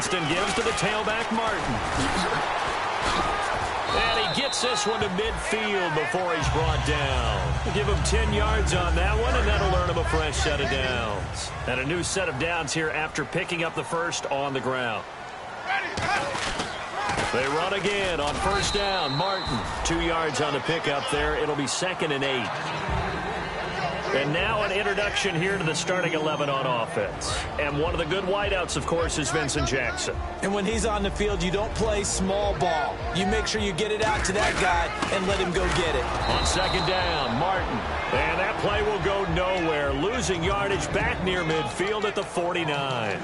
Winston gives to the tailback, Martin. And he gets this one to midfield before he's brought down. We'll give him 10 yards on that one, and that'll earn him a fresh set of downs. And a new set of downs here after picking up the first on the ground. They run again on first down. Martin, 2 yards on the pickup there. It'll be 2nd and 8. And now an introduction here to the starting 11 on offense. And one of the good wideouts, of course, is Vincent Jackson. And when he's on the field, you don't play small ball. You make sure you get it out to that guy and let him go get it. On second down, Martin. And that play will go nowhere. Losing yardage back near midfield at the 49.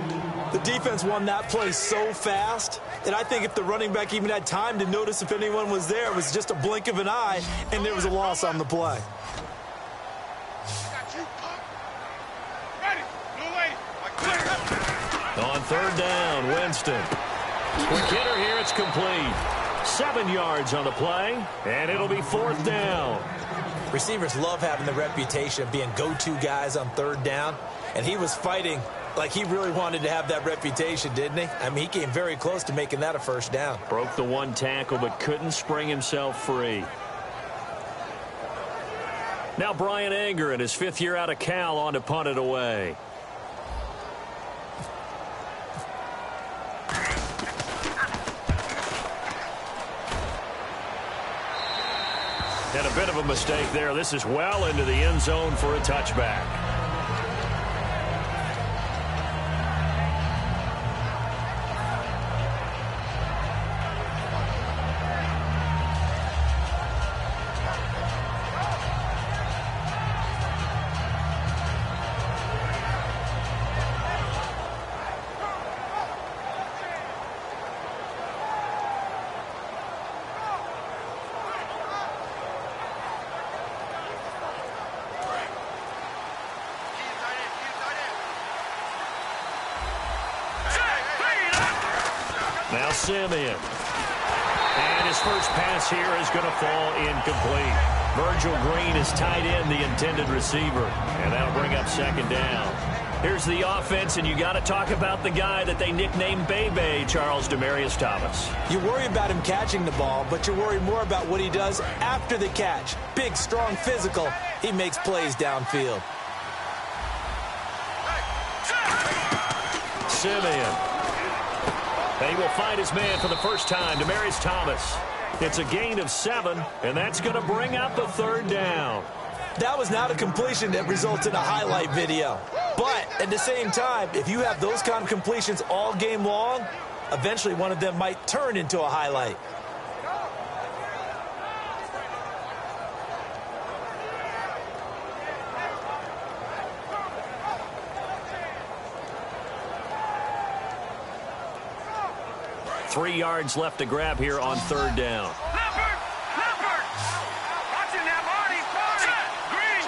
The defense won that play so fast that I think if the running back even had time to notice if anyone was there, it was just a blink of an eye, and there was a loss on the play. On third down, Winston. Quick hitter here, it's complete. 7 yards on the play, and it'll be 4th down. Receivers love having the reputation of being go-to guys on third down, and he was fighting like he really wanted to have that reputation, didn't he? I mean, he came very close to making that a first down. Broke the one tackle, but couldn't spring himself free. Now Brian Anger in his 5th year out of Cal on to punt it away. And a bit of a mistake there. This is well into the end zone for a touchback. Now Simeon. And his first pass here is going to fall incomplete. Virgil Green is tight end, the intended receiver. And that'll bring up 2nd down. Here's the offense, and you got to talk about the guy that they nicknamed Bebe, Charles Demarius Thomas. You worry about him catching the ball, but you worry more about what he does after the catch. Big, strong, physical. He makes plays downfield. Simeon. And he will find his man for the first time, Demarius Thomas. It's a gain of 7, and that's going to bring up a 3rd down. That was not a completion that results in a highlight video. But at the same time, if you have those kind of completions all game long, eventually one of them might turn into a highlight. Three yards left to grab here on 3rd down. Watching that Marty. Green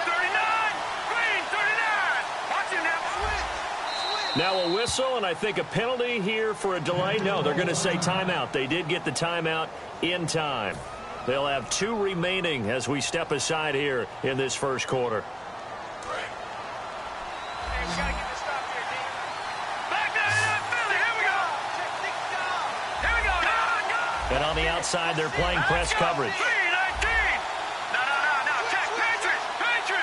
39. Now a whistle, and I think a penalty here for a delay. No, they're going to say timeout. They did get the timeout in time. They'll have 2 remaining as we step aside here in this first quarter. And on the outside, they're playing press coverage.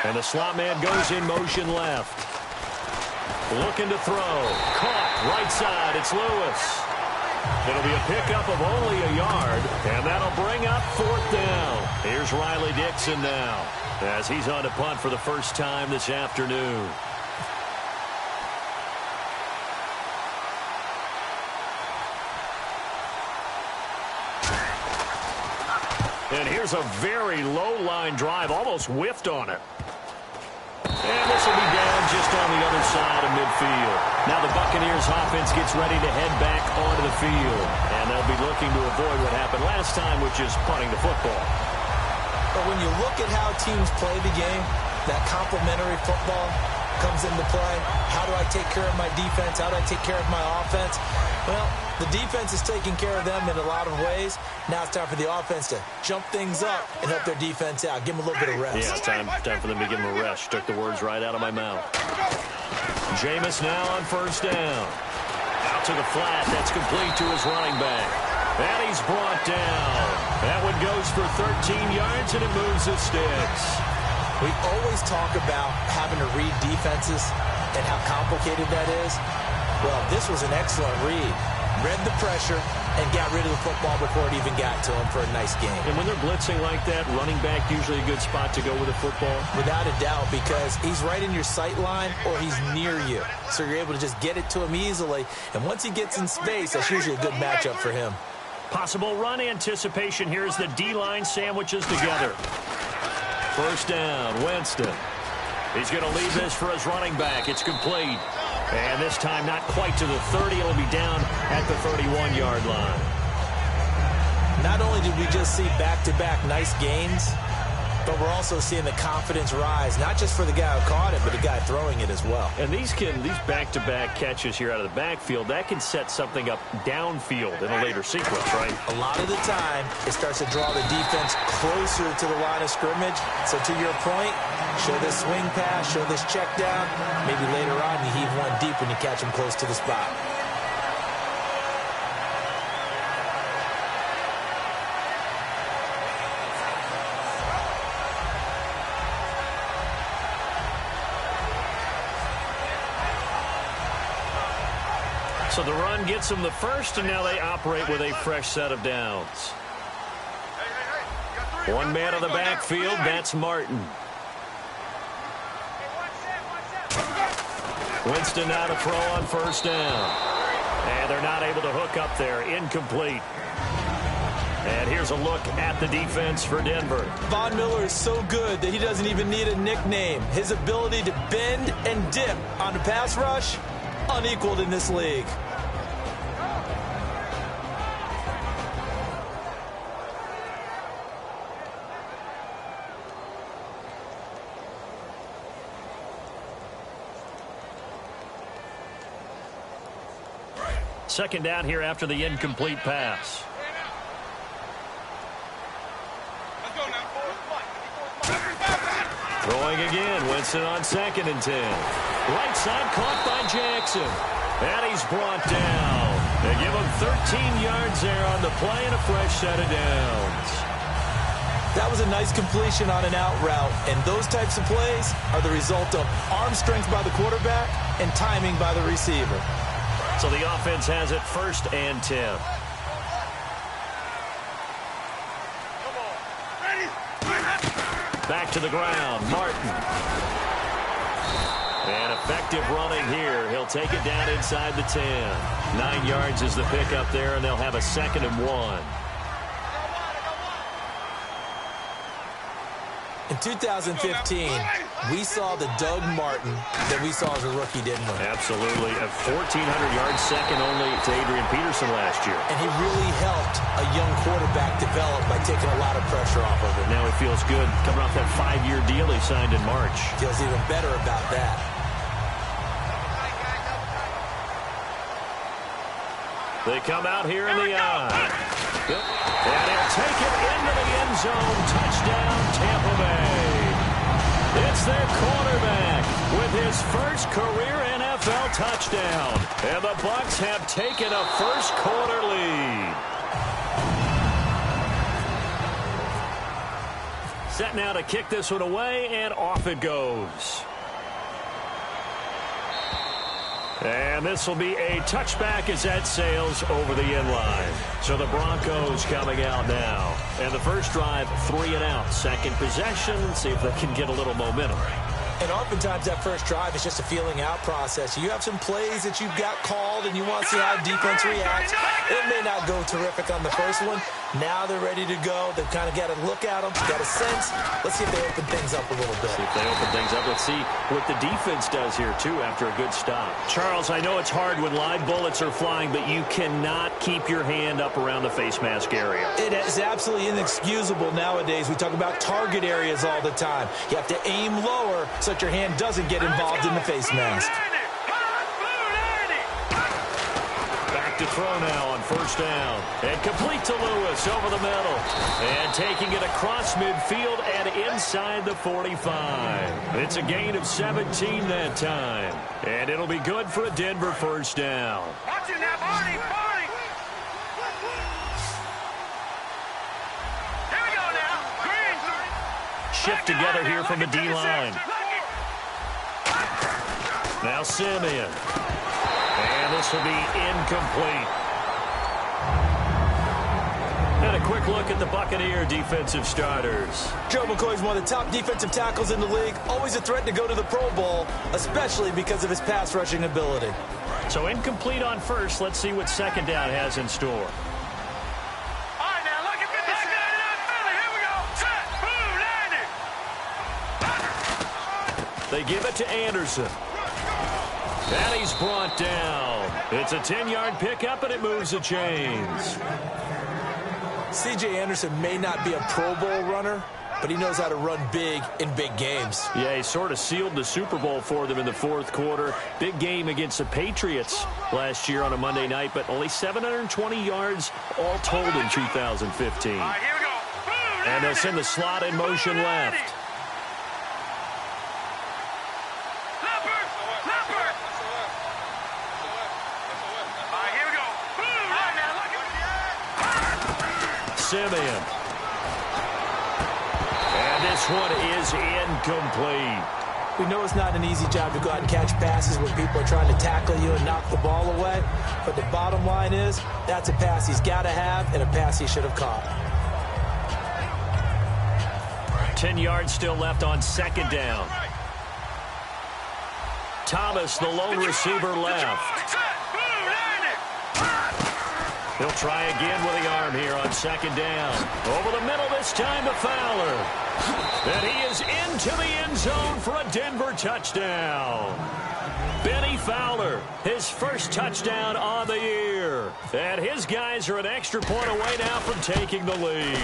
And the slot man goes in motion left. Looking to throw. Caught right side. It's Lewis. It'll be a pickup of only a yard, and that'll bring up 4th down. Here's Riley Dixon now as he's on to punt for the first time this afternoon. And here's a very low line drive, almost whiffed on it. And this will be down just on the other side of midfield. Now the Buccaneers offense gets ready to head back onto the field. And they'll be looking to avoid what happened last time, which is punting the football. But when you look at how teams play the game, that complementary football comes into play. How do I take care of my defense? How do I take care of my offense? Well, the defense is taking care of them in a lot of ways. Now it's time for the offense to jump things up and help their defense out. Give them a little bit of rest. Yeah, time for them to give them a rest. Took the words right out of my mouth. Jameis now on first down. Out to the flat. That's complete to his running back. And he's brought down. That one goes for 13 yards, and it moves the sticks. We always talk about having to read defenses and how complicated that is. Well, this was an excellent read. Read the pressure and got rid of the football before it even got to him for a nice game. And when they're blitzing like that, running back usually a good spot to go with a football? Without a doubt, because he's right in your sight line or he's near you. So you're able to just get it to him easily. And once he gets in space, that's usually a good matchup for him. Possible run anticipation here as the D-line sandwiches together. First down, Winston. He's going to leave this for his running back. It's complete. And this time not quite to the 30. It'll be down at the 31-yard line. Not only did we just see back-to-back nice gains, but we're also seeing the confidence rise, not just for the guy who caught it, but the guy throwing it as well. And these back-to-back catches here out of the backfield, that can set something up downfield in a later sequence, right? A lot of the time, it starts to draw the defense closer to the line of scrimmage. So to your point, show this swing pass, show this check down. Maybe later on you heave one deep when you catch him close to the spot. So the run gets them the first, and now they operate with a fresh set of downs. One man on the backfield, that's Martin. Winston now to throw on first down. And they're not able to hook up there. Incomplete. And here's a look at the defense for Denver. Von Miller is so good that he doesn't even need a nickname. His ability to bend and dip on the pass rush, unequaled in this league. Second down here after the incomplete pass. Throwing again. Winston on 2nd and 10. Right side caught by Jackson. And he's brought down. They give him 13 yards there on the play and a fresh set of downs. That was a nice completion on an out route. And those types of plays are the result of arm strength by the quarterback and timing by the receiver. So the offense has it 1st and 10. Back to the ground, Martin. And effective running here. He'll take it down inside the 10. 9 yards is the pickup there, and they'll have a 2nd and 1. In 2015, we saw the Doug Martin that we saw as a rookie, didn't we? Absolutely. A 1,400-yard second only to Adrian Peterson last year. And he really helped a young quarterback develop by taking a lot of pressure off of him. Now he feels good coming off that 5-year deal he signed in March. Feels even better about that. They come out here in the eye. Yep. And he'll take it into the end zone. Touchdown, Tampa Bay. It's their quarterback with his first career NFL touchdown. And the Bucs have taken a first-quarter lead. Set now to kick this one away, and off it goes. And this will be a touchback as that sails over the end line. So the Broncos coming out now. And the first drive, 3 and out. Second possession, see if they can get a little momentum. And oftentimes that first drive is just a feeling out process. You have some plays that you've got called and you want to see how defense reacts. It may not go terrific on the first one. Now they're ready to go. They've kind of got to look at them, got a sense. Let's see if they open things up a little bit. See if they open things up. Let's see what the defense does here, too, after a good stop. Charles, I know it's hard when live bullets are flying, but you cannot keep your hand up around the face mask area. It is absolutely inexcusable nowadays. We talk about target areas all the time. You have to aim lower so that your hand doesn't get involved in the face mask. Back to throw now on first down. And complete to Lewis over the middle. And taking it across midfield and inside the 45. It's a gain of 17 that time. And it'll be good for a Denver first down. Watching that body. Here we go now. Green. Shift together here from the D-line. Now Simeon. And this will be incomplete. And a quick look at the Buccaneer defensive starters. Joe McCoy's one of the top defensive tackles in the league. Always a threat to go to the Pro Bowl, especially because of his pass rushing ability. So incomplete on first. Let's see what second down has in store. All right, now look at this. Here we go. Boom, landing. They give it to Anderson. And he's brought down. It's a 10-yard pickup, and it moves the chains. C.J. Anderson may not be a Pro Bowl runner, but he knows how to run big in big games. Yeah, he sort of sealed the Super Bowl for them in the fourth quarter. Big game against the Patriots last year on a Monday night, but only 720 yards all told in 2015. All right, here we go. Boom, And they'll send the slot in motion left. Simeon. And this one is incomplete. We know it's not an easy job to go out and catch passes when people are trying to tackle you and knock the ball away. But the bottom line is, that's a pass he's got to have and a pass he should have caught. 10 yards still left on second down. Thomas, the lone receiver, left. He'll try again with the arm here on second down. Over the middle this time to Fowler. And he is into the end zone for a Denver touchdown. Benny Fowler, his first touchdown on the year. And his guys are an extra point away now from taking the lead.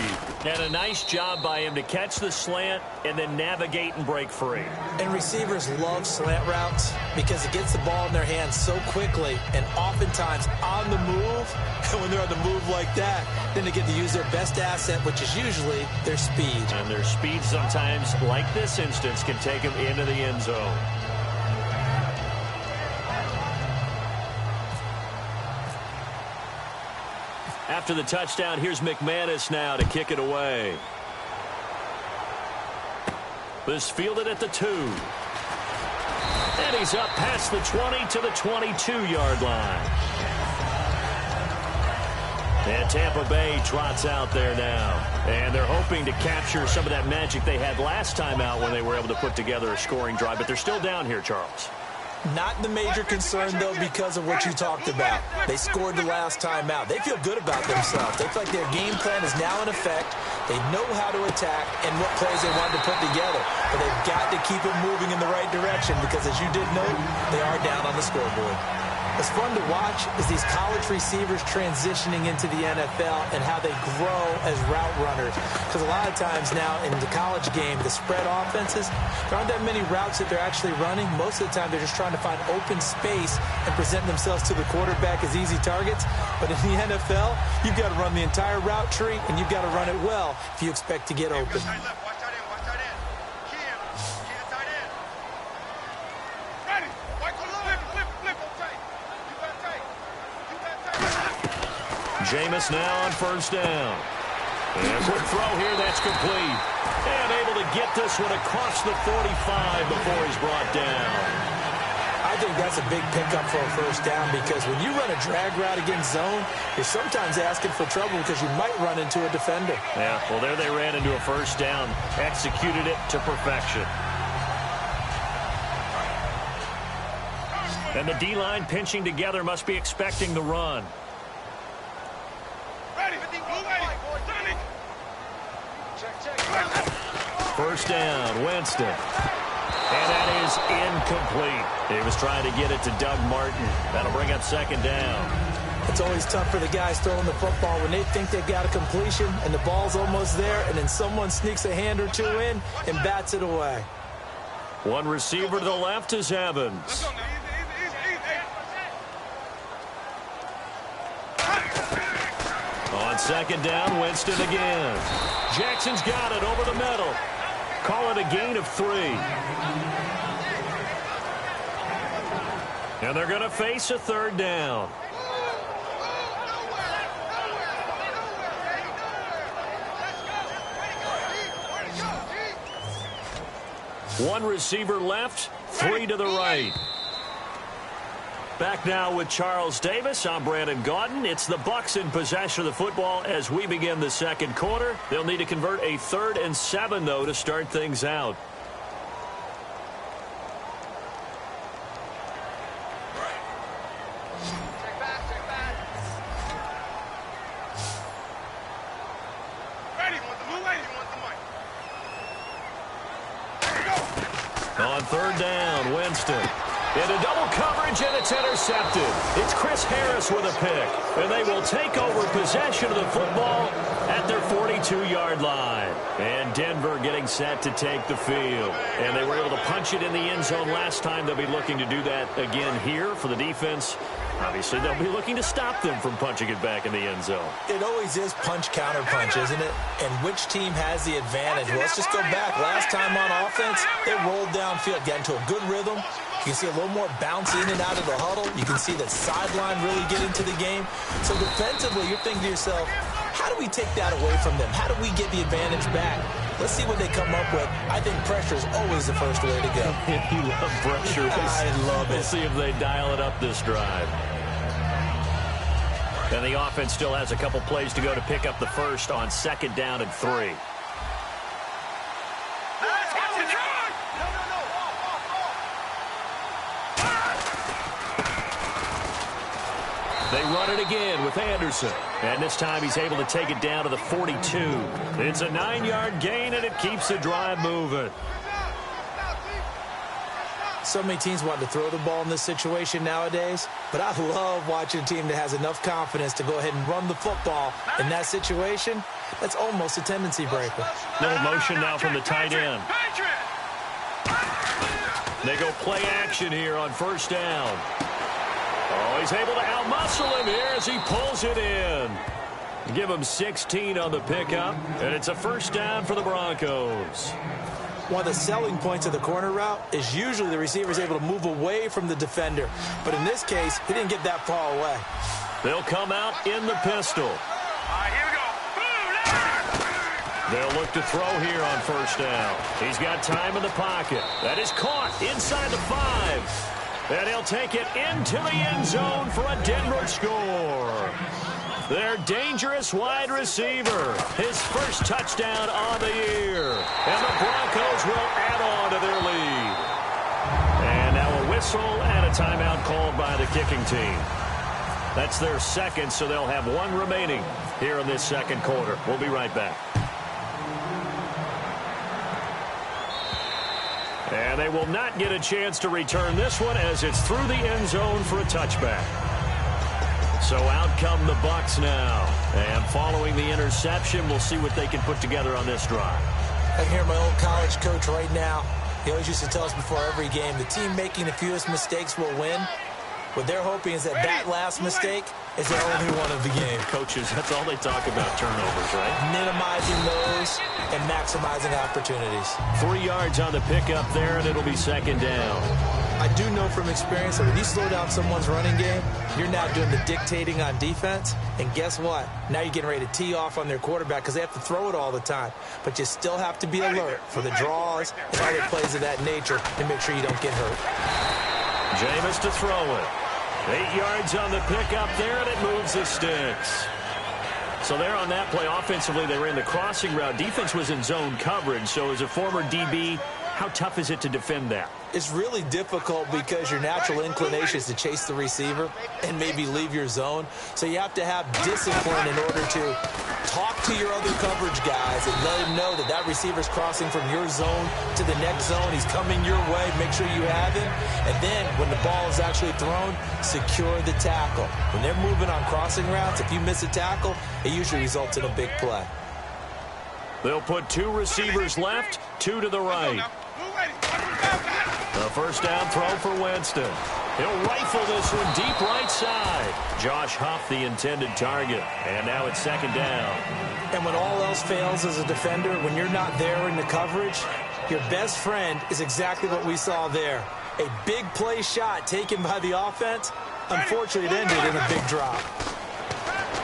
And a nice job by him to catch the slant and then navigate and break free. And receivers love slant routes because it gets the ball in their hands so quickly and oftentimes on the move. And when they're on the move like that, then they get to use their best asset, which is usually their speed. And their speed sometimes, like this instance, can take them into the end zone. After the touchdown, here's McManus now to kick it away. This fielded at the 2. And he's up past the 20 to the 22-yard line. And Tampa Bay trots out there now. And they're hoping to capture some of that magic they had last time out when they were able to put together a scoring drive. But they're still down here, Charles. Not the major concern, though, because of what you talked about. They scored the last time out. They feel good about themselves. They feel like their game plan is now in effect. They know how to attack and what plays they want to put together. But they've got to keep it moving in the right direction because, as you did note, they are down on the scoreboard. What's fun to watch is these college receivers transitioning into the NFL and how they grow as route runners. Because a lot of times now in the college game, the spread offenses, there aren't that many routes that they're actually running. Most of the time, they're just trying to find open space and present themselves to the quarterback as easy targets. But in the NFL, you've got to run the entire route tree, and you've got to run it well if you expect to get open. Jameis now on first down. And quick throw here, that's complete. And able to get this one across the 45 before he's brought down. I think that's a big pickup for a first down because when you run a drag route against zone, you're sometimes asking for trouble because you might run into a defender. Yeah, well, there they ran into a first down. Executed it to perfection. And the D-line pinching together must be expecting the run. First down, Winston. And that is incomplete. He was trying to get it to Doug Martin. That'll bring up second down. It's always tough for the guys throwing the football when they think they've got a completion and the ball's almost there, and then someone sneaks a hand or two in and bats it away. One receiver to the left is Evans. On second down, Winston again. Jackson's got it over the middle. Call it a gain of 3. And they're going to face a third down. One receiver left, 3 to the right. Back now with Charles Davis. I'm Brandon Gaudin. It's the Bucs in possession of the football as we begin the second quarter. They'll need to convert a 3rd and 7, though, to start things out. On third down, Winston. Into double coverage, and it's intercepted. It's Chris Harris with a pick. And they will take over possession of the football at their 42-yard line. And Denver getting set to take the field. And they were able to punch it in the end zone last time. They'll be looking to do that again here for the defense. Obviously, they'll be looking to stop them from punching it back in the end zone. It always is punch-counter-punch, isn't it? And which team has the advantage? Well, let's just go back. Last time on offense, they rolled downfield, got into a good rhythm. You can see a little more bounce in and out of the huddle. You can see that sideline really get into the game. So defensively, you're thinking to yourself, how do we take that away from them? How do we get the advantage back? Let's see what they come up with. I think pressure is always the first way to go. You love pressure. I love it. We'll see if they dial it up this drive. And the offense still has a couple plays to go to pick up the first on second down and 3. They run it again with Anderson. And this time he's able to take it down to the 42. It's a 9-yard gain, and it keeps the drive moving. So many teams want to throw the ball in this situation nowadays, but I love watching a team that has enough confidence to go ahead and run the football in that situation. That's almost a tendency breaker. Little motion now from the tight end. They go play action here on first down. Oh, he's able to outmuscle him here as he pulls it in. Give him 16 on the pickup, and it's a first down for the Broncos. One of the selling points of the corner route is usually the receiver is able to move away from the defender. But in this case, he didn't get that far away. They'll come out in the pistol. Here we go. They'll look to throw here on first down. He's got time in the pocket. That is caught inside the 5. And he'll take it into the end zone for a Denver score. Their dangerous wide receiver. His first touchdown on the year. And the Broncos will add on to their lead. And now a whistle and a timeout called by the kicking team. That's their second, so they'll have one remaining here in this second quarter. We'll be right back. And they will not get a chance to return this one as it's through the end zone for a touchback. So out come the Bucs now. And following the interception, we'll see what they can put together on this drive. I can hear my old college coach right now. He always used to tell us before every game, the team making the fewest mistakes will win. What they're hoping is that that last mistake is their only one of the game. Coaches, that's all they talk about, turnovers, right? Minimizing those and maximizing opportunities. 3 yards on the pickup there, and it'll be second down. I do know from experience that when you slow down someone's running game, you're now doing the dictating on defense. And guess what? Now you're getting ready to tee off on their quarterback because they have to throw it all the time. But you still have to be alert for the draws and other plays of that nature to make sure you don't get hurt. Jameis to throw it. 8 yards on the pickup there, and it moves the sticks. So there on that play, offensively, they ran the crossing route. Defense was in zone coverage, so as a former DB, how tough is it to defend that? It's really difficult because your natural inclination is to chase the receiver and maybe leave your zone. So you have to have discipline in order to talk to your other coverage guys and let them know that that receiver's crossing from your zone to the next zone. He's coming your way. Make sure you have him. And then when the ball is actually thrown, secure the tackle. When they're moving on crossing routes, if you miss a tackle, it usually results in a big play. They'll put 2 receivers left, 2 to the right. A first down throw for Winston. He'll rifle this one deep right side. Josh Huff, the intended target. And now it's second down. And when all else fails as a defender, when you're not there in the coverage, your best friend is exactly what we saw there. A big play shot taken by the offense. Unfortunately, it ended in a big drop.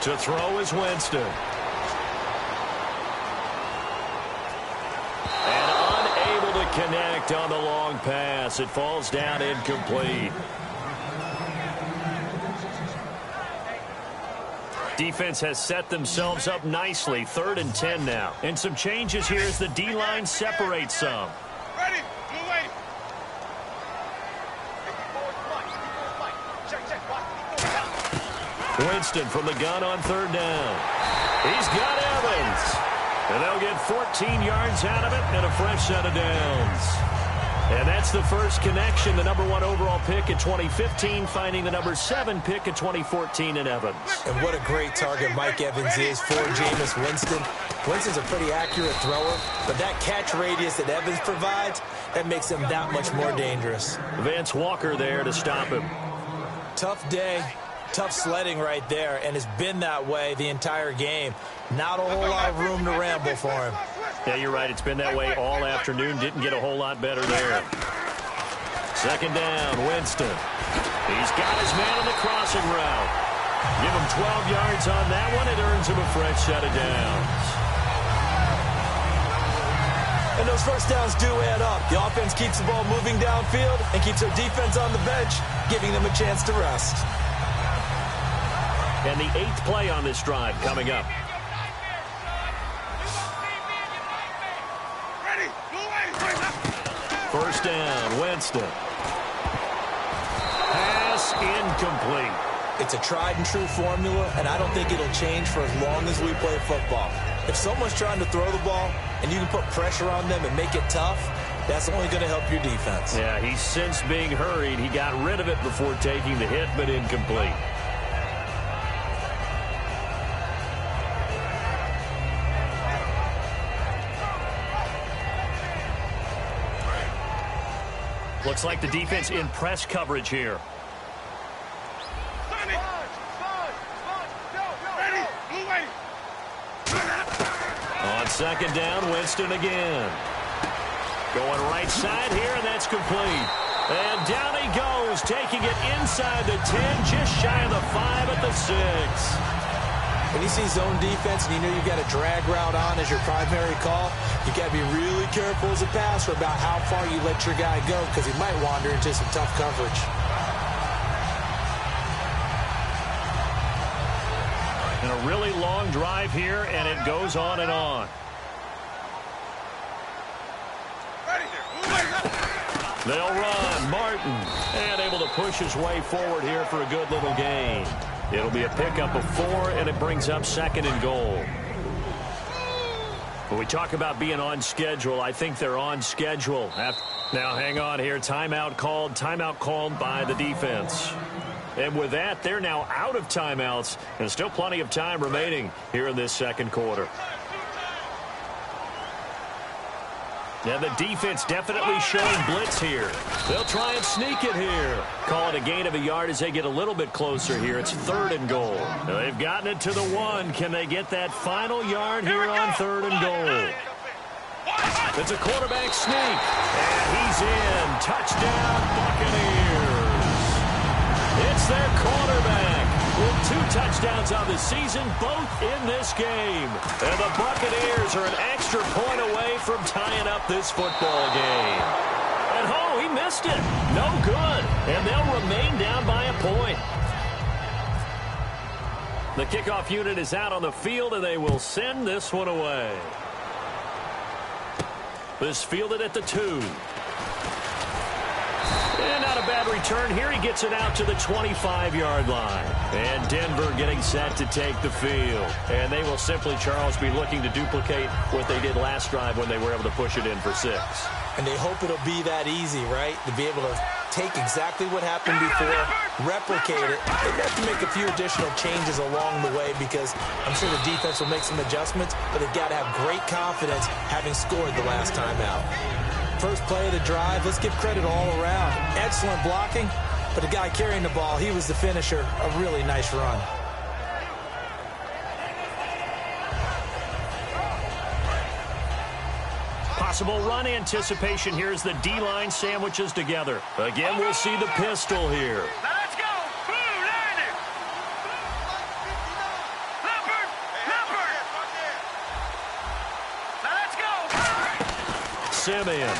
To throw is Winston. And unable to connect on the long pass. It falls down incomplete. Defense has set themselves up nicely. 3rd and 10 now. And some changes here as the D-line separates some. Ready? Blue way. Winston from the gun on 3rd down. He's got Evans. And they'll get 14 yards out of it and a fresh set of downs. And that's the first connection. The number 1 overall pick in 2015 finding the number 7 pick in 2014 in Evans. And what a great target Mike Evans is for Jameis Winston. Winston's a pretty accurate thrower, but that catch radius that Evans provides, that makes him that much more dangerous. Vance Walker there to stop him. Tough day, tough sledding right there, and it's been that way the entire game. Not a whole lot of room to ramble for him. Yeah, you're right. It's been that way all afternoon. Didn't get a whole lot better there. Second down, Winston. He's got his man on the crossing route. Give him 12 yards on that one. It earns him a fresh set of downs. And those first downs do add up. The offense keeps the ball moving downfield and keeps their defense on the bench, giving them a chance to rest. And the 8th play on this drive coming up. First down, Winston. Pass incomplete. It's a tried-and-true formula, and I don't think it'll change for as long as we play football. If someone's trying to throw the ball and you can put pressure on them and make it tough, that's only going to help your defense. Yeah, he's since being hurried. He got rid of it before taking the hit, but incomplete. Looks like the defense in press coverage here. On second down, Winston again. Going right side here, and that's complete. And down he goes, taking it inside the 10, just shy of the 5 at the 6. When you see zone defense and you know you've got a drag route on as your primary call, you got to be really careful as a passer about how far you let your guy go because he might wander into some tough coverage. And a really long drive here, and it goes on and on. They'll run. Martin, and able to push his way forward here for a good little gain. It'll be a pickup of 4, and it brings up 2nd and goal. When we talk about being on schedule, I think they're on schedule. Now, hang on here. Timeout called by the defense. And with that, they're now out of timeouts, and still plenty of time remaining here in this second quarter. Yeah, the defense definitely showing blitz here. They'll try and sneak it here. Call it a gain of a yard as they get a little bit closer here. It's 3rd and goal. Now they've gotten it to the 1. Can they get that final yard here on 3rd and goal? It's a quarterback sneak. And he's in. Touchdown, Buccaneers. It's their quarterback with 2 touchdowns on the season, both in this game. And the Buccaneers are an extra point away from tying up this football game. And he missed it. No good. And they'll remain down by a point. The kickoff unit is out on the field, and they will send this one away. This fielded at the 2. And not a bad return here. He gets it out to the 25-yard line. And Denver getting set to take the field. And they will simply, Charles, be looking to duplicate what they did last drive when they were able to push it in for 6. And they hope it'll be that easy, right? To be able to take exactly what happened before, replicate it. They have to make a few additional changes along the way because I'm sure the defense will make some adjustments, but they've got to have great confidence having scored the last time out. First play of the drive, let's give credit all around. Excellent blocking, but the guy carrying the ball, he was the finisher. A really nice run. Possible run anticipation here as the D-line sandwiches together. Again, we'll see the pistol here. Now let's go. Boom, landed. Leopard. Now let's go. Simeon.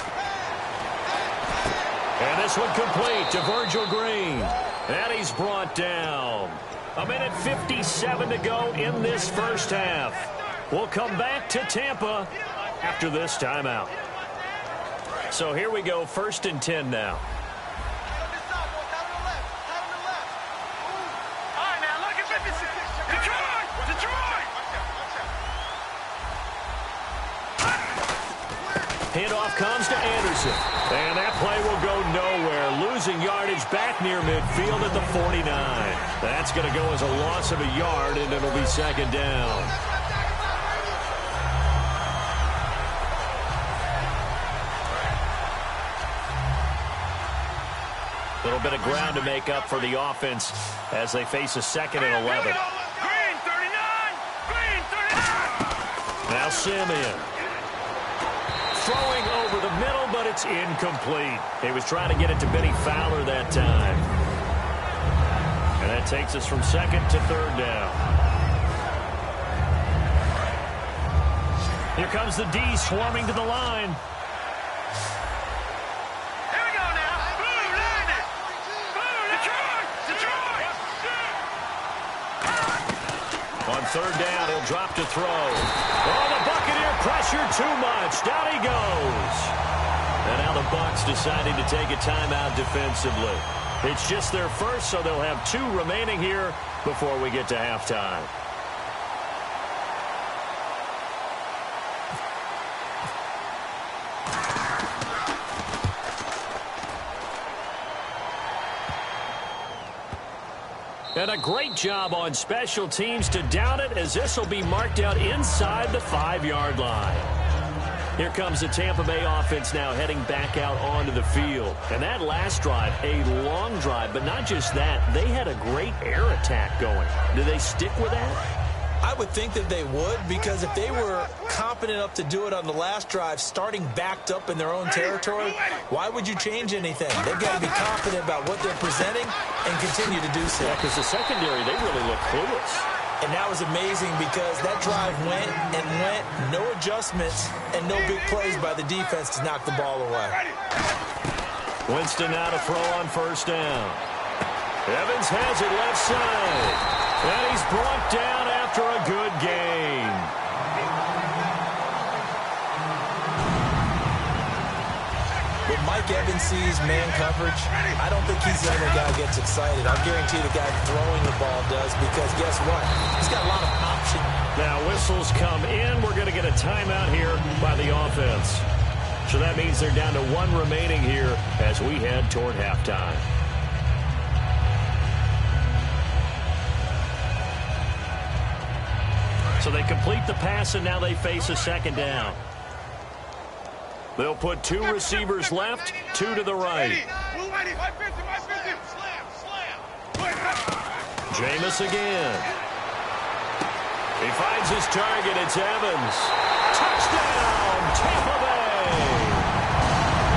And this one complete to Virgil Green. And he's brought down. 1:57 to go in this first half. We'll come back to Tampa after this timeout. So here we go, 1st and 10 now. All right, now look at 56. Detroit. Handoff comes to Anderson. And that play will go nowhere. Losing yardage back near midfield at the 49. That's going to go as a loss of a yard, and it'll be 2nd down. A little bit of ground to make up for the offense as they face a 2nd and 11. Green 39. Green 39. Now Simeon. Throwing over the middle, but it's incomplete. He was trying to get it to Benny Fowler that time. And that takes us from 2nd to 3rd down. Here comes the D swarming to the line. Here we go now. Boom, landed. Boom, Detroit. On 3rd down, he'll drop to throw. Oh, the Buccaneer pressure too much. Down he goes. And now the Bucs deciding to take a timeout defensively. It's just their first, so they'll have 2 remaining here before we get to halftime. And a great job on special teams to down it, as this will be marked out inside the 5-yard line. Here comes the Tampa Bay offense now heading back out onto the field. And that last drive, a long drive, but not just that. They had a great air attack going. Do they stick with that? I would think that they would, because if they were competent enough to do it on the last drive, starting backed up in their own territory, why would you change anything? They've got to be confident about what they're presenting and continue to do so. Yeah, because the secondary, they really look clueless. And that was amazing because that drive went and went, no adjustments, and no big plays by the defense to knock the ball away. Winston now to throw on 1st down. Evans has it left side. And he's brought down after a good game. When Mike Evans sees man coverage, I don't think he's the only guy who gets excited. I'll guarantee the guy throwing the ball does, because guess what? He's got a lot of options. Now whistles come in. We're going to get a timeout here by the offense. So that means they're down to 1 remaining here as we head toward halftime. So they complete the pass, and now they face a 2nd down. They'll put 2 receivers left, 2 to the right. Jameis again. He finds his target. It's Evans. Touchdown, Tampa Bay.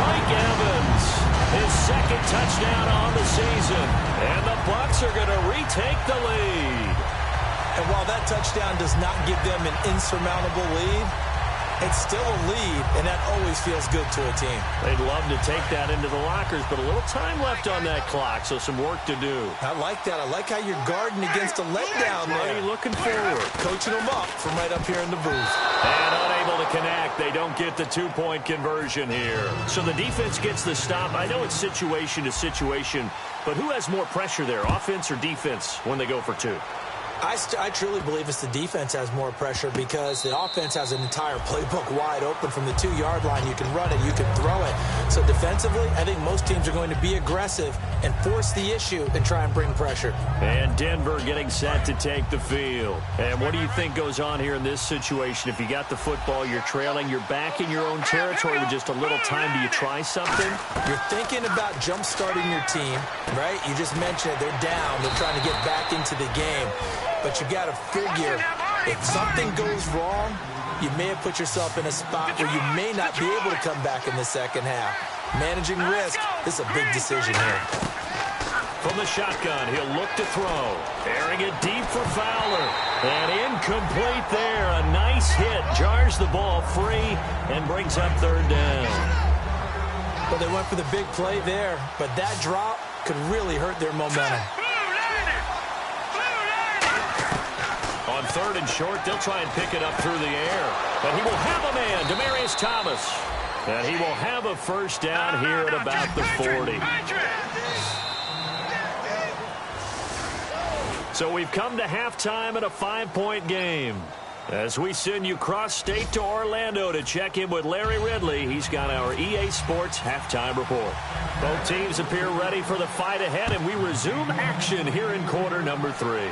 Mike Evans, his 2nd touchdown on the season. And the Bucs are going to retake the lead. And while that touchdown does not give them an insurmountable lead, it's still a lead, and that always feels good to a team. They'd love to take that into the lockers, but a little time left on that clock, so some work to do. I like that. I like how you're guarding against a letdown there. Marty looking forward. Coaching them up from right up here in the booth. And unable to connect. They don't get the 2-point conversion here. So the defense gets the stop. I know it's situation to situation, but who has more pressure there, offense or defense, when they go for 2? I truly believe it's the defense has more pressure because the offense has an entire playbook wide open from the 2-yard line. You can run it, you can throw it. So defensively, I think most teams are going to be aggressive and force the issue and try and bring pressure. And Denver getting set to take the field. And what do you think goes on here in this situation? If you got the football, you're trailing, you're back in your own territory with just a little time. Do you try something? You're thinking about jump-starting your team, right? You just mentioned it. They're down. They're trying to get back into the game. But you got to figure, if something goes wrong, you may have put yourself in a spot where you may not be able to come back in the second half. Managing risk, this is a big decision here. From the shotgun, he'll look to throw. Airing it deep for Fowler. And incomplete there. A nice hit. Jars the ball free and brings up third down. Well, they went for the big play there, but that drop could really hurt their momentum. On third and short, they'll try and pick it up through the air. And he will have a man, Demaryius Thomas. And he will have a first down here at about the 40. So we've come to halftime in a 5-point game. As we send you cross-state to Orlando to check in with Larry Ridley, he's got our EA Sports halftime report. Both teams appear ready for the fight ahead, and we resume action here in quarter number 3.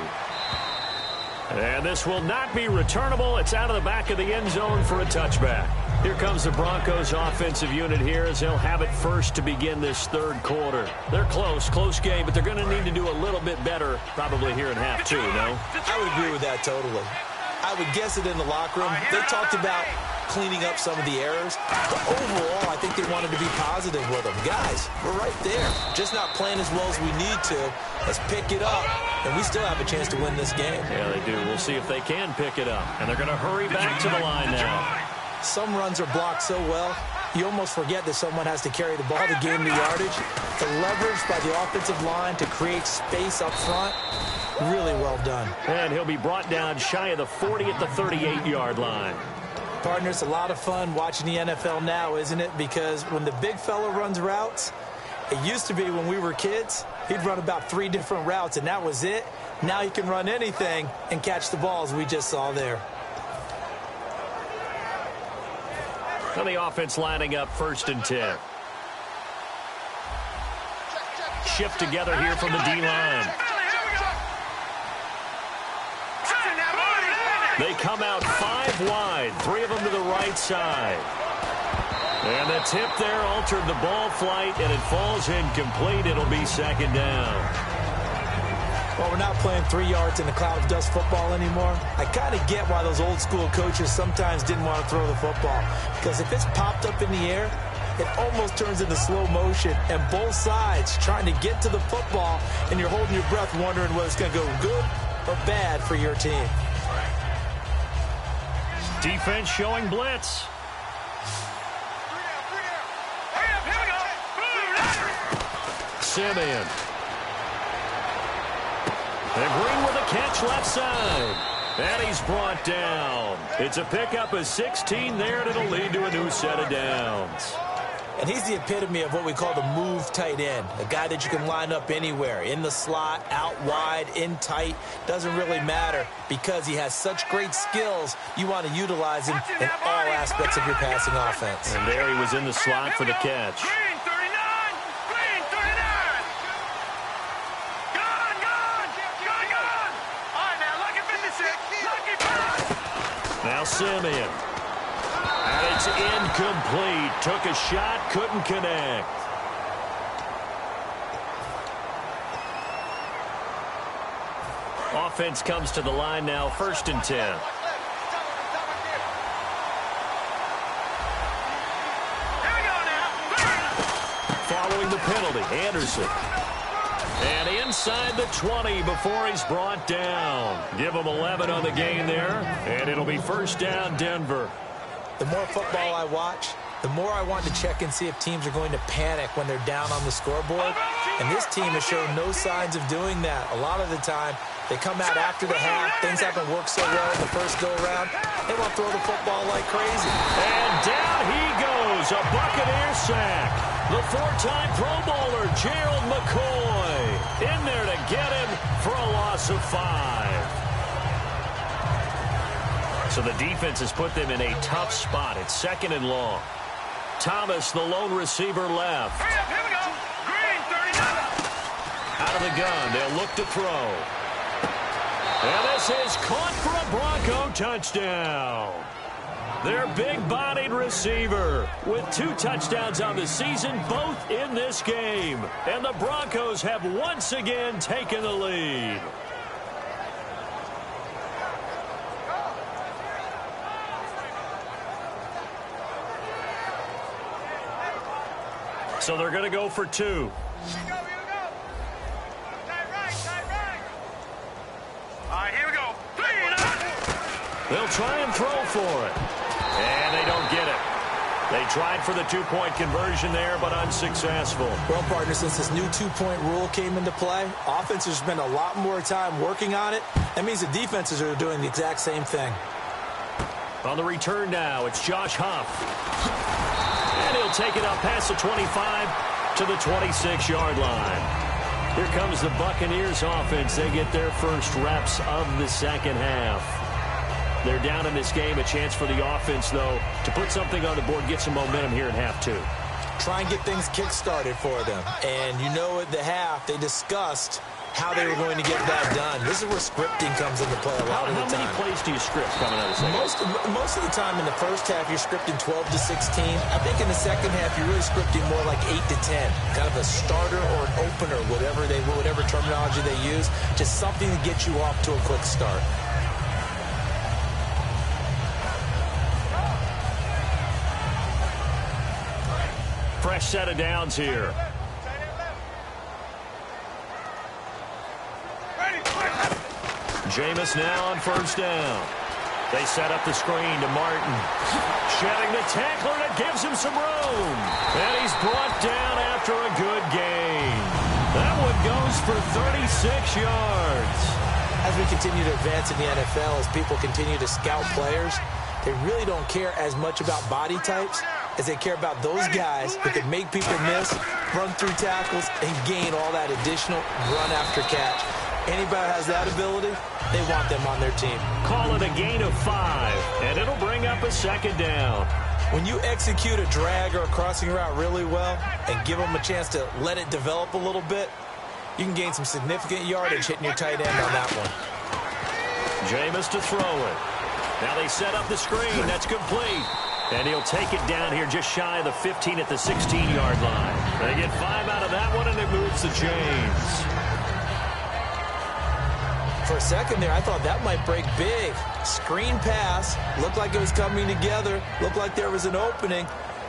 And this will not be returnable. It's out of the back of the end zone for a touchback. Here comes the Broncos offensive unit here as they'll have it first to begin this third quarter. They're close game, but they're going to need to do a little bit better probably here in half 2, no? I would agree with that totally. I would guess it in the locker room. They talked about cleaning up some of the errors, but overall, I think they wanted to be positive with them. Guys, we're right there. Just not playing as well as we need to. Let's pick it up, and we still have a chance to win this game. Yeah, they do. We'll see if they can pick it up, and they're going to hurry back to the line now. Some runs are blocked so well, you almost forget that someone has to carry the ball to gain the yardage. The leverage by the offensive line to create space up front, really well done. And he'll be brought down shy of the 40 at the 38-yard line. Partner, it's a lot of fun watching the NFL now, isn't it? Because when the big fella runs routes, it used to be when we were kids, he'd run about 3 different routes, and that was it. Now he can run anything and catch the balls we just saw there. And the offense lining up 1st and 10. Shift together here from the D-line. They come out 5 wide, 3 of them to the right side. And the tip there altered the ball flight, and it falls incomplete. It'll be 2nd down. Well, we're not playing 3 yards in a cloud of dust football anymore. I kind of get why those old school coaches sometimes didn't want to throw the football. Because if it's popped up in the air, it almost turns into slow motion. And both sides trying to get to the football, and you're holding your breath wondering whether it's going to go good or bad for your team. Defense showing blitz. Simeon. And Green with a catch left side. And he's brought down. It's a pickup of 16 there, and it'll lead to a new set of downs. And he's the epitome of what we call the move tight end, a guy that you can line up anywhere, in the slot, out wide, in tight, doesn't really matter because he has such great skills. You want to utilize him in all aspects of your passing offense. And there he was in the slot for the catch. Green 39! Green 39! Gone! All right, now, lucky 56. Lucky 5. Now Simeon. And it's incomplete. Took a shot, couldn't connect. Offense comes to the line now, 1st and 10. Following the penalty, Anderson. And inside the 20 before he's brought down. Give him 11 on the game there, and it'll be 1st down, Denver. The more football I watch, the more I want to check and see if teams are going to panic when they're down on the scoreboard. And this team has shown no signs of doing that. A lot of the time, they come out after the half. Things haven't worked so well in the first go-around. They want to throw the football like crazy. And down he goes, a Buccaneer sack. The 4-time Pro Bowler, Gerald McCoy, in there to get him for a loss of 5. So the defense has put them in a tough spot. It's 2nd and long. Thomas, the lone receiver, left. Hurry up, here we go. Green, 39. Out of the gun, they'll look to throw. And this is caught for a Bronco touchdown. Their big-bodied receiver with 2 touchdowns on the season, both in this game. And the Broncos have once again taken the lead. So they're going to go for 2. Here we go. Tight right. All right, here we go. They'll try and throw for it. And they don't get it. They tried for the 2-point conversion there, but unsuccessful. Well, partner, since this new 2-point rule came into play, offenses spend a lot more time working on it. That means the defenses are doing the exact same thing. On the return now, it's Josh Huff. And he'll take it up past the 25 to the 26-yard line. Here comes the Buccaneers offense. They get their first reps of the second half. They're down in this game. A chance for the offense, though, to put something on the board, get some momentum here in half 2. Try and get things kick-started for them. And you know at the half, they discussed how they were going to get that done. This is where scripting comes into play a lot of the time. How many plays do you script coming out of the second? Most of the time in the first half, you're scripting 12 to 16. I think in the second half, you're really scripting more like 8 to 10. Kind of a starter or an opener, whatever terminology they use. Just something to get you off to a quick start. Fresh set of downs here. Jameis now on first down. They set up the screen to Martin. Shedding the tackler that gives him some room. And he's brought down after a good gain. That one goes for 36 yards. As we continue to advance in the NFL, as people continue to scout players, they really don't care as much about body types as they care about those guys who can make people miss, run through tackles, and gain all that additional run after catch. Anybody who has that ability, they want them on their team. Call it a gain of 5, and it'll bring up a second down. When you execute a drag or a crossing route really well and give them a chance to let it develop a little bit, you can gain some significant yardage hitting your tight end on that one. Jameis to throw it. Now they set up the screen. That's complete. And he'll take it down here just shy of the 15 at the 16-yard line. They get 5 out of that one, and it moves the chains. For a second there, I thought that might break big. Screen pass. Looked like it was coming together. Looked like there was an opening.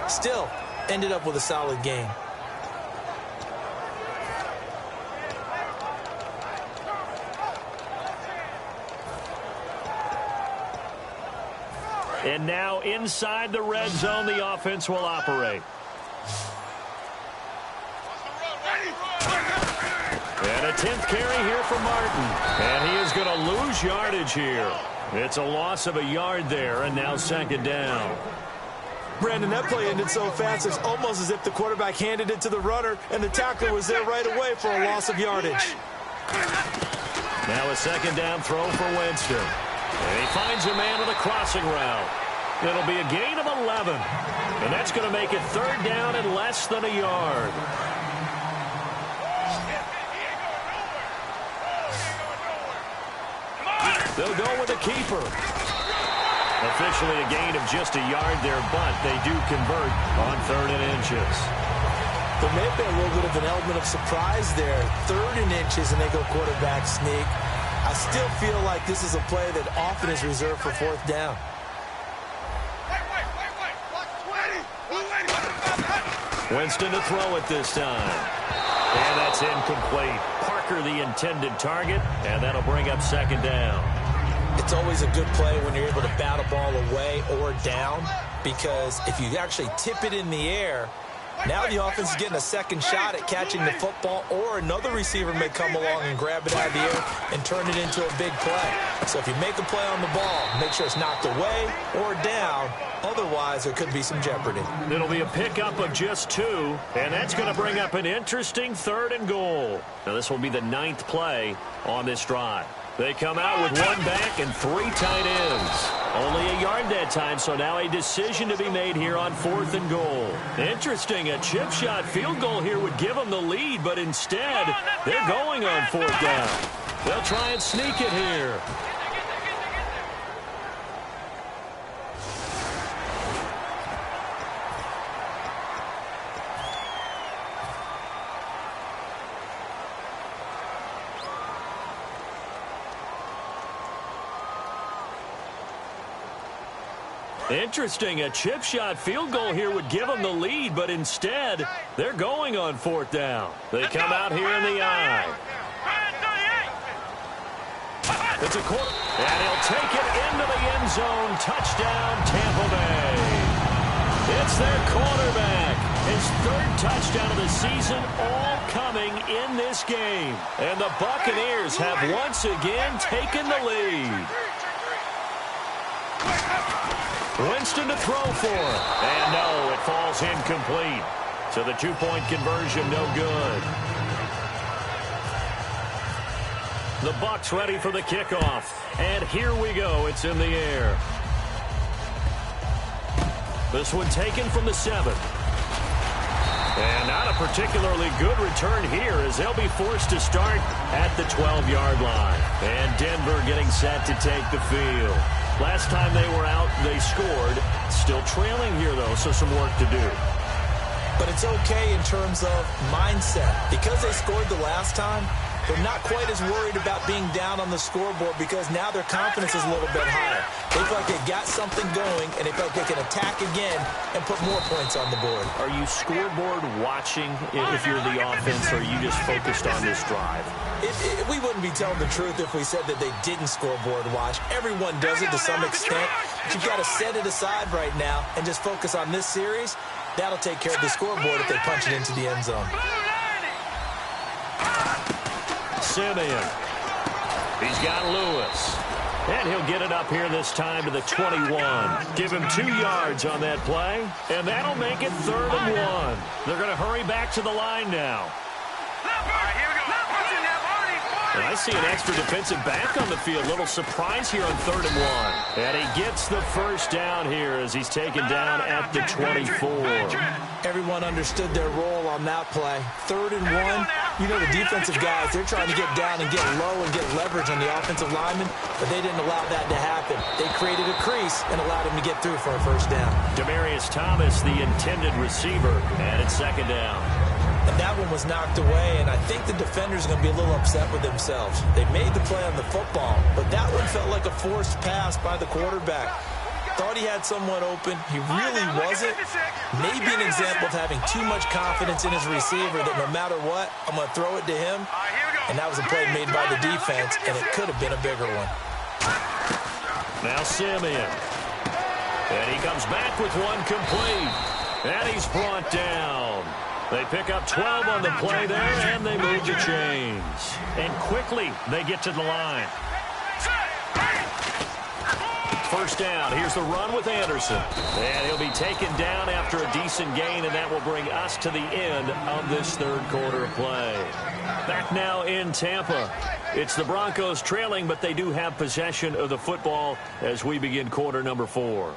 Still, ended up with a solid gain. And now inside the red zone, the offense will operate. And a 10th carry here for Martin. And he is going to lose yardage here. It's a loss of a yard there, and now second down. Brandon, that play ended so fast, it's almost as if the quarterback handed it to the runner, and the tackler was there right away for a loss of yardage. Now a second down throw for Winston. And he finds a man with a crossing route. It'll be a gain of 11. And that's going to make it third down and less than a yard. They'll go with a keeper. Officially a gain of just a yard there, but they do convert on 3rd and inches. There may have been a little bit of an element of surprise there. 3rd and inches, and they go quarterback sneak. I still feel like this is a play that often is reserved for 4th down. Winston to throw it this time. And that's incomplete. Parker the intended target, and that'll bring up second down. It's always a good play when you're able to bat a ball away or down, because if you actually tip it in the air, now the offense is getting a second shot at catching the football, or another receiver may come along and grab it out of the air and turn it into a big play. So if you make a play on the ball, make sure it's knocked away or down. Otherwise, there could be some jeopardy. It'll be a pickup of just 2, and that's going to bring up an interesting 3rd and goal. Now, this will be the 9th play on this drive. They come out with 1 back and 3 tight ends. Only a yard that time, so now a decision to be made here on 4th and goal. Interesting, a chip shot field goal here would give them the lead, but instead, they're going on 4th down. They'll try and sneak it here. Interesting, a chip shot field goal here would give them the lead, but instead, they're going on 4th down. They come out here in the I. It's a quarter, and he'll take it into the end zone. Touchdown, Tampa Bay. It's their quarterback. His 3rd touchdown of the season, all coming in this game. And the Buccaneers have once again taken the lead. Winston to throw for it. And no, it falls incomplete. So the 2-point conversion no good. The Bucs ready for the kickoff. And here we go. It's in the air. This one taken from the 7. And not a particularly good return here as they'll be forced to start at the 12-yard line. And Denver getting set to take the field. Last time they were out, they scored. Still trailing here, though, so some work to do. But it's okay in terms of mindset. Because they scored the last time, they're not quite as worried about being down on the scoreboard because now their confidence is a little bit higher. They feel like they got something going, and they feel like they can attack again and put more points on the board. Are you scoreboard watching if you're the offense, or are you just focused on this drive? We wouldn't be telling the truth if we said that they didn't scoreboard watch. Everyone does it to some extent. But you've got to set it aside right now and just focus on this series. That'll take care of the scoreboard if they punch it into the end zone. Simeon. He's got Lewis. And he'll get it up here this time to the 21. Give him 2 yards on that play. And that'll make it 3rd and 1. They're going to hurry back to the line now. And I see an extra defensive back on the field. Little surprise here on 3rd and 1. And he gets the first down here as he's taken down at the 24. Everyone understood their role on that play. 3rd and 1. You know the defensive guys, they're trying to get down and get low and get leverage on the offensive lineman, but they didn't allow that to happen. They created a crease and allowed him to get through for a first down. Demaryius Thomas, the intended receiver, and it's 2nd down. And that one was knocked away, and I think the defenders are going to be a little upset with themselves. They made the play on the football, but that one felt like a forced pass by the quarterback. Thought he had someone open. He really wasn't. Maybe an example of having too much confidence in his receiver that no matter what, I'm going to throw it to him. And that was a play made by the defense, and it could have been a bigger one. Now Simeon. And he comes back with one complete. And he's brought down. They pick up 12 on the play there, and they move the chains. And quickly, they get to the line. First down. Here's the run with Anderson. And he'll be taken down after a decent gain, and that will bring us to the end of this 3rd quarter of play. Back now in Tampa. It's the Broncos trailing, but they do have possession of the football as we begin quarter number 4.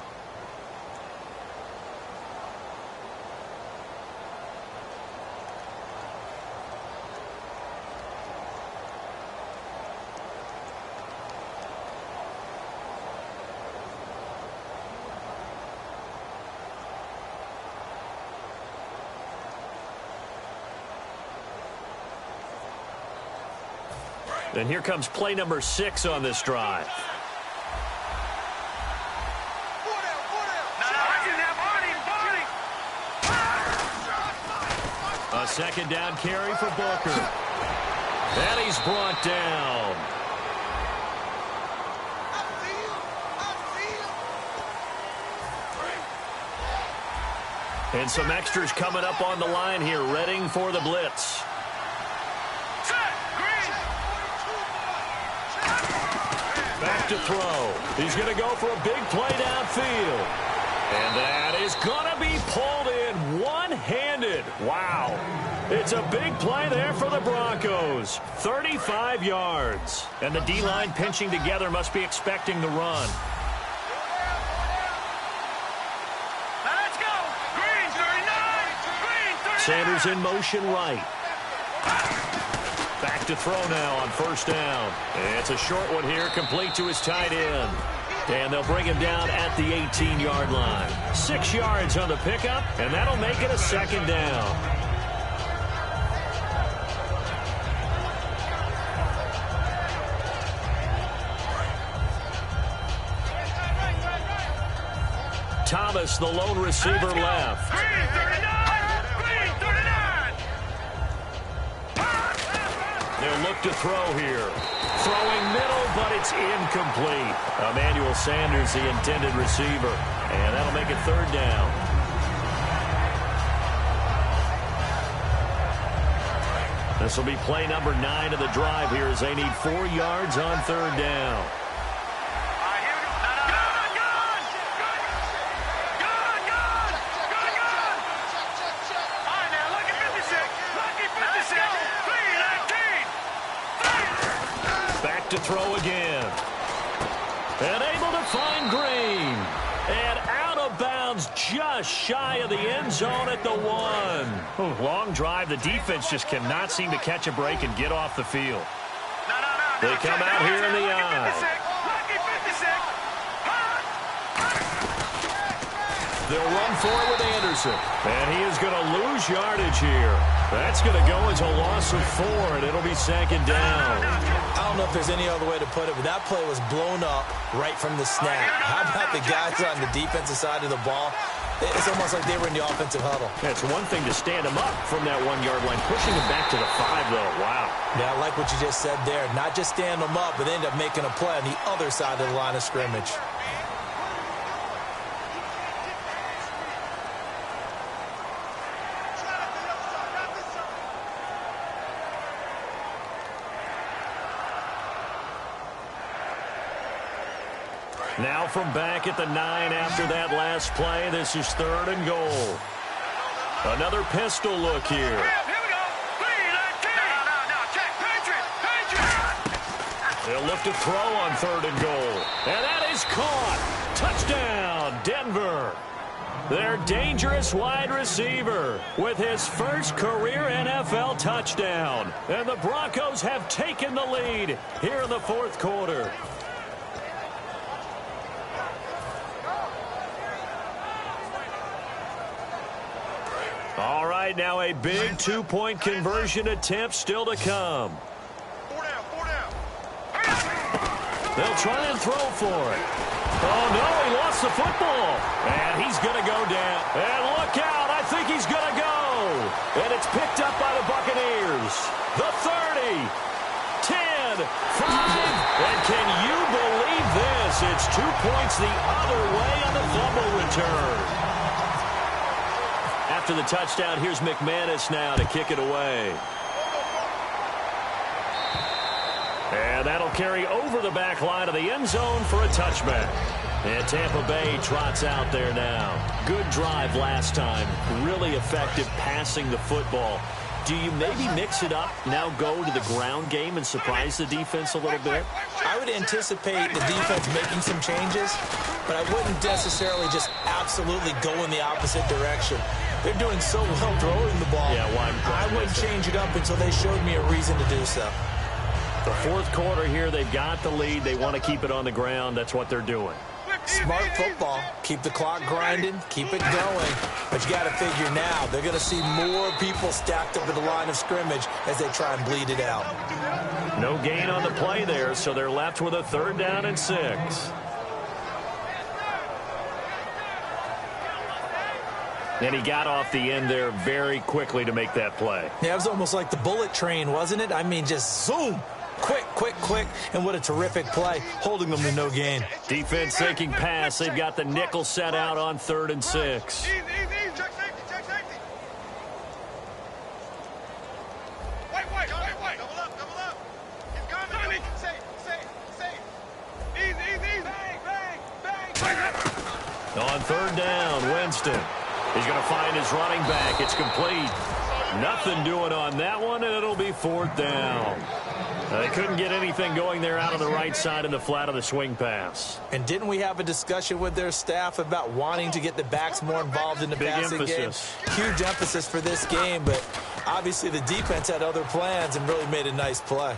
And here comes play number 6 on this drive. A 2nd down carry for Booker. And he's brought down. And some extras coming up on the line here, readying for the blitz. Back to throw. He's going to go for a big play downfield. And that is going to be pulled in one-handed. Wow. It's a big play there for the Broncos. 35 yards. And the D-line pinching together must be expecting the run. Sanders in motion right. Back to throw now on first down. It's a short one here, complete to his tight end. And they'll bring him down at the 18-yard line. 6 yards on the pickup, and that'll make it a second down. Thomas, the lone receiver, left. They'll look to throw here. Throwing middle, but it's incomplete. Emmanuel Sanders, the intended receiver. And that'll make it third down. This will be play number 9 of the drive here as they need 4 yards on third down. To throw again. And able to find Green. And out of bounds just shy of the end zone at the 1. Long drive. The defense just cannot seem to catch a break and get off the field. They come out here in the eye. They'll run for it with Anderson. And he is going to lose yardage here. That's going to go as a loss of 4, and it'll be second down. I don't know if there's any other way to put it, but that play was blown up right from the snap. How about the guys on the defensive side of the ball? It's almost like they were in the offensive huddle. Yeah, it's one thing to stand him up from that 1-yard line. Pushing him back to the 5, though. Wow. Yeah, I like what you just said there. Not just stand them up, but they end up making a play on the other side of the line of scrimmage. Now from back at the 9 after that last play, this is 3rd and goal. Another pistol look here. Here we go. 3-19. Check. Patriot. They'll look to throw on 3rd and goal. And that is caught. Touchdown, Denver. Their dangerous wide receiver with his first career NFL touchdown. And the Broncos have taken the lead here in the 4th quarter. All right, now a big 2-point conversion attempt still to come. 4 down. They'll try and throw for it. Oh, no, he lost the football. And he's going to go down. And look out, I think he's going to go. And it's picked up by the Buccaneers. The 30, 10, 5. And can you believe this? It's 2 points the other way on the fumble return. After the touchdown, here's McManus now to kick it away. And that'll carry over the back line of the end zone for a touchback. And Tampa Bay trots out there now. Good drive last time. Really effective passing the football. Do you maybe mix it up, now go to the ground game and surprise the defense a little bit? I would anticipate the defense making some changes, but I wouldn't necessarily just absolutely go in the opposite direction. They're doing so well throwing the ball. Yeah, I wouldn't change it up until they showed me a reason to do so. The 4th quarter here, they've got the lead. They want to keep it on the ground. That's what they're doing. Smart football. Keep the clock grinding. Keep it going. But you got to figure now, they're going to see more people stacked up at the line of scrimmage as they try and bleed it out. No gain on the play there, so they're left with a 3rd down and 6. And he got off the end there very quickly to make that play. Yeah, it was almost like the bullet train, wasn't it? I mean, just zoom. Quick, and what a terrific play, holding them to no gain. Defense thinking pass. They've got the nickel set out on 3rd and 6. Easy. Check safety. Wait. Double up. He's coming. Safe. Easy. Bang. On 3rd down, Winston. He's going to find his running back. It's complete. Nothing doing on that one, and it'll be 4th down. They couldn't get anything going there out on the right side in the flat of the swing pass. And didn't we have a discussion with their staff about wanting to get the backs more involved in the passing game? Huge emphasis for this game, but obviously the defense had other plans and really made a nice play.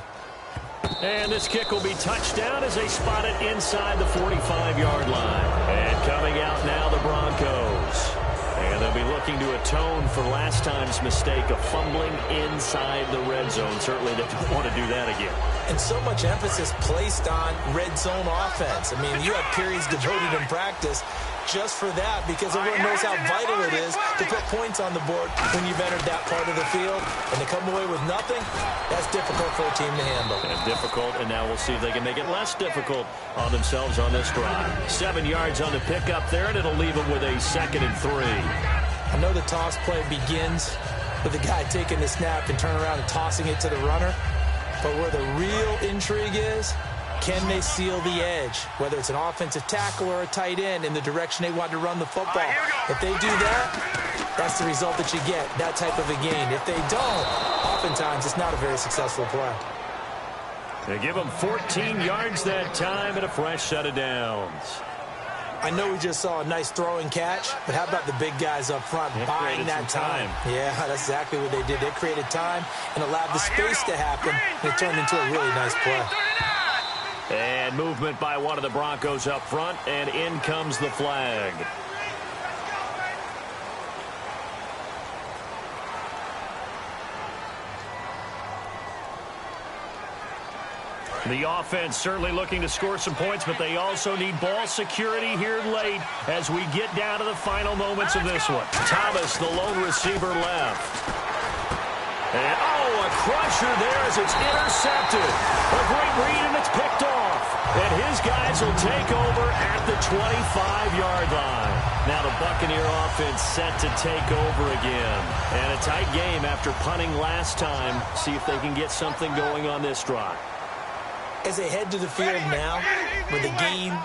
And this kick will be touchdown as they spot it inside the 45-yard line. And coming out now, the Broncos. And they'll be looking to atone for last time's mistake of fumbling inside the red zone. Certainly they don't want to do that again. And so much emphasis placed on red zone offense. I mean, you have periods devoted in practice just for that, because everyone knows how vital it is to put points on the board when you've entered that part of the field. And to come away with nothing, that's difficult for a team to handle. And difficult, and now we'll see if they can make it less difficult on themselves on this drive. 7 yards on the pickup there, and it'll leave them with a 2nd and 3. I know the toss play begins with the guy taking the snap and turning around and tossing it to the runner. But where the real intrigue is, can they seal the edge, whether it's an offensive tackle or a tight end, in the direction they want to run the football? If they do that, that's the result that you get, that type of a gain. If they don't, oftentimes it's not a very successful play. They give them 14 yards that time and a fresh set of downs. I know we just saw a nice throwing catch, but how about the big guys up front buying that time? Yeah, that's exactly what they did. They created time and allowed the space to happen, and it turned into a really nice play. And movement by one of the Broncos up front, and in comes the flag. The offense certainly looking to score some points, but they also need ball security here late as we get down to the final moments of this one. Thomas, the lone receiver, left. And, oh, a crusher there as it's intercepted. A great read, and it's picked off. And his guys will take over at the 25-yard line. Now the Buccaneer offense set to take over again. And a tight game after punting last time. See if they can get something going on this drive. As they head to the field now, with the game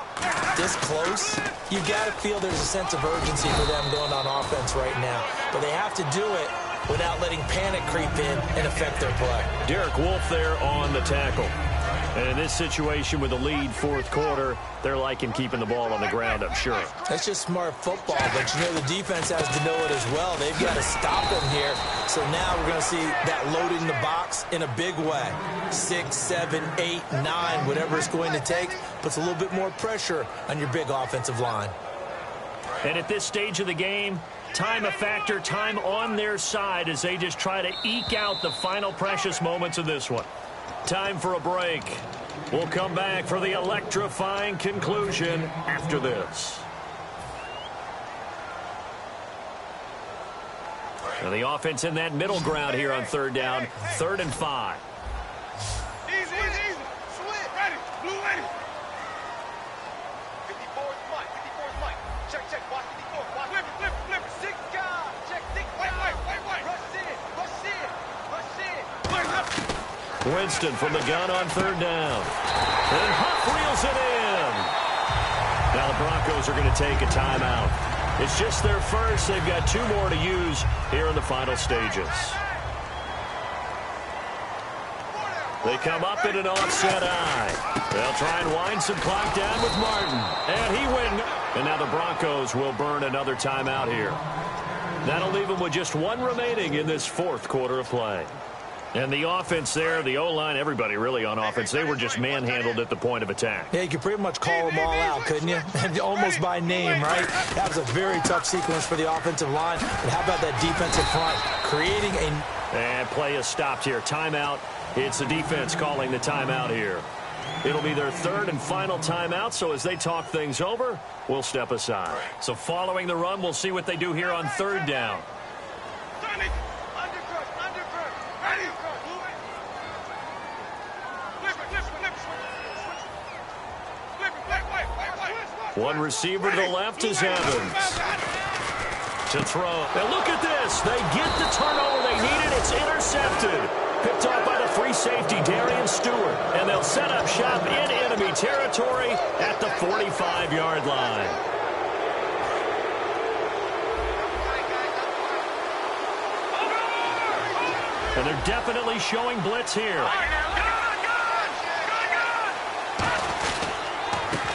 this close, you've got to feel there's a sense of urgency for them going on offense right now. But they have to do it without letting panic creep in and affect their play. Derek Wolfe there on the tackle. And in this situation with the lead 4th quarter, they're liking keeping the ball on the ground, I'm sure. That's just smart football, but you know the defense has to know it as well. They've got to stop them here. So now we're going to see that loading the box in a big way. 6, 7, 8, 9, whatever it's going to take, puts a little bit more pressure on your big offensive line. And at this stage of the game, time a factor, time on their side as they just try to eke out the final precious moments of this one. Time for a break. We'll come back for the electrifying conclusion after this. And the offense in that middle ground here on 3rd down, 3rd and 5. Easy, easy, easy. Sweat. Ready. Blue ready. 54 is Mike. 54 is Mike. Check, check. Watch 54. Watch. Flip it, flip it, flip it. 6 guys. Check 6 guys. Wait. Rush in. Rush in. Rush in. Wait up. Winston from the gun on 3rd down. And Huff reels it in. Now the Broncos are going to take a timeout. It's just their first. They've got 2 more to use here in the final stages. They come up in an offset eye. They'll try and wind some clock down with Martin. And he wins. And now the Broncos will burn another timeout here. That'll leave them with just 1 remaining in this 4th quarter of play. And the offense there, the O-line, everybody really on offense, they were just manhandled at the point of attack. Yeah, you could pretty much call them all out, couldn't you? Almost by name, right? That was a very tough sequence for the offensive line. And how about that defensive front creating a... And play is stopped here. Timeout. It's the defense calling the timeout here. It'll be their 3rd and final timeout, so as they talk things over, we'll step aside. So following the run, we'll see what they do here on 3rd down. One receiver to the left is Evans. To throw. Now look at this. They get the turnover they needed. It's intercepted. Picked off by the free safety, Darian Stewart. And they'll set up shop in enemy territory at the 45-yard line. And they're definitely showing blitz here.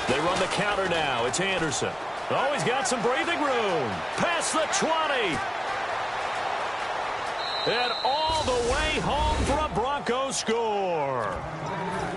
They run the counter now. It's Anderson. Oh, he's got some breathing room. Past the 20. And all the way home for a Broncos score.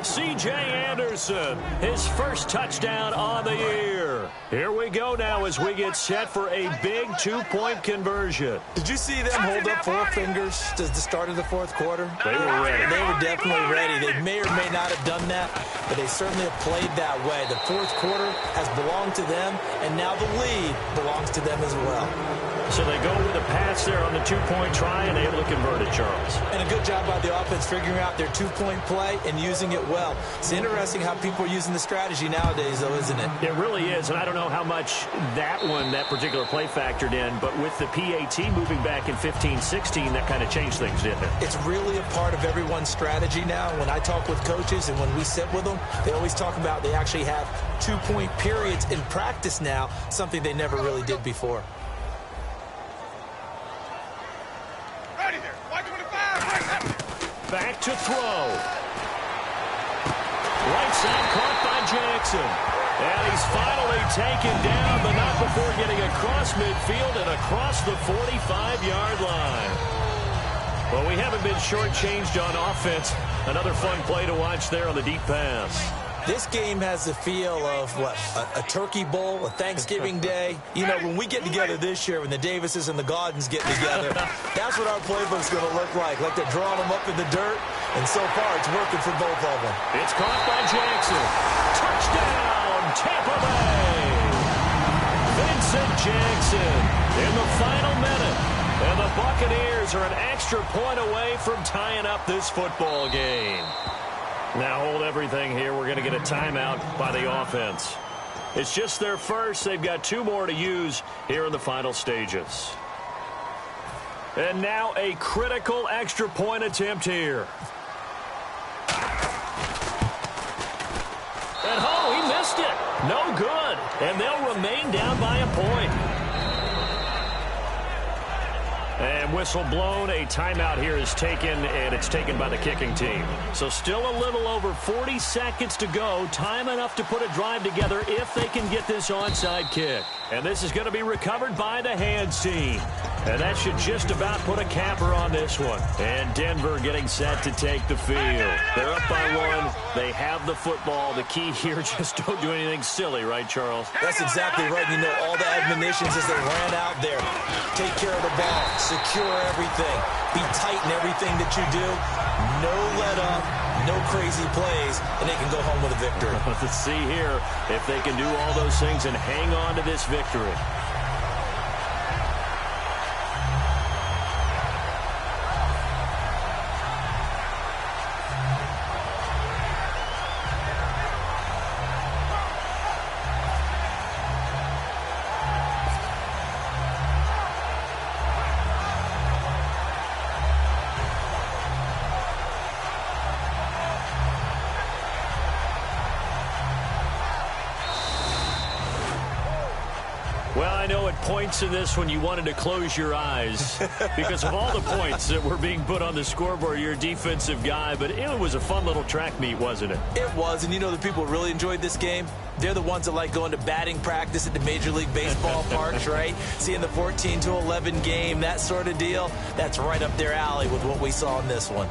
C.J. Anderson, his first touchdown on the year. Here we go now as we get set for a big two-point conversion. Did you see them hold up 4 fingers to the start of the fourth quarter? They were ready. They were definitely ready. They may or may not have done that, but they certainly have played that way. The fourth quarter has belonged to them, and now the lead belongs to them as well. So they go with a pass there on the two-point try and able to convert it, Charles. And a good job by the offense figuring out their two-point play and using it well. It's interesting how people are using the strategy nowadays, though, isn't it? It really is, and I don't know how much that particular play factored in, but with the PAT moving back in 15-16, that kind of changed things, didn't it? It's really a part of everyone's strategy now. When I talk with coaches and when we sit with them, they always talk about they actually have two-point periods in practice now, something they never really did before. Back to throw. Right side caught by Jackson. And he's finally taken down, but not before getting across midfield and across the 45-yard line. Well, we haven't been shortchanged on offense. Another fun play to watch there on the deep pass. This game has the feel of, what, a turkey bowl, a Thanksgiving day. You know, when we get together this year, when the Davises and the Gaudens get together, that's what our playbook's going to look like they're drawing them up in the dirt, and so far it's working for both of them. It's caught by Jackson. Touchdown, Tampa Bay! Vincent Jackson in the final minute. And the Buccaneers are an extra point away from tying up this football game. Now hold everything here. We're going to get a timeout by the offense. It's just their first. They've got 2 more to use here in the final stages. And now a critical extra point attempt here. And oh, he missed it. No good. And they'll remain down by a point. And whistle blown. A timeout here is taken, and it's taken by the kicking team. So still a little over 40 seconds to go. Time enough to put a drive together if they can get this onside kick. And this is going to be recovered by the hands team. And that should just about put a capper on this one. And Denver getting set to take the field. They're up by 1. They have the football. The key here, just don't do anything silly, right, Charles? That's exactly right. You know, all the admonitions as they ran out there. Take care of the ball. Secure everything. Be tight in everything that you do. No let up. No crazy plays. And they can go home with a victory. Let's see here if they can do all those things and hang on to this victory. Well, I know at points in this when you wanted to close your eyes because of all the points that were being put on the scoreboard. You're a defensive guy, but it was a fun little track meet, wasn't it? It was, and you know the people who really enjoyed this game? They're the ones that like going to batting practice at the Major League Baseball parks, right? Seeing the 14-11 game, that sort of deal. That's right up their alley with what we saw in this one.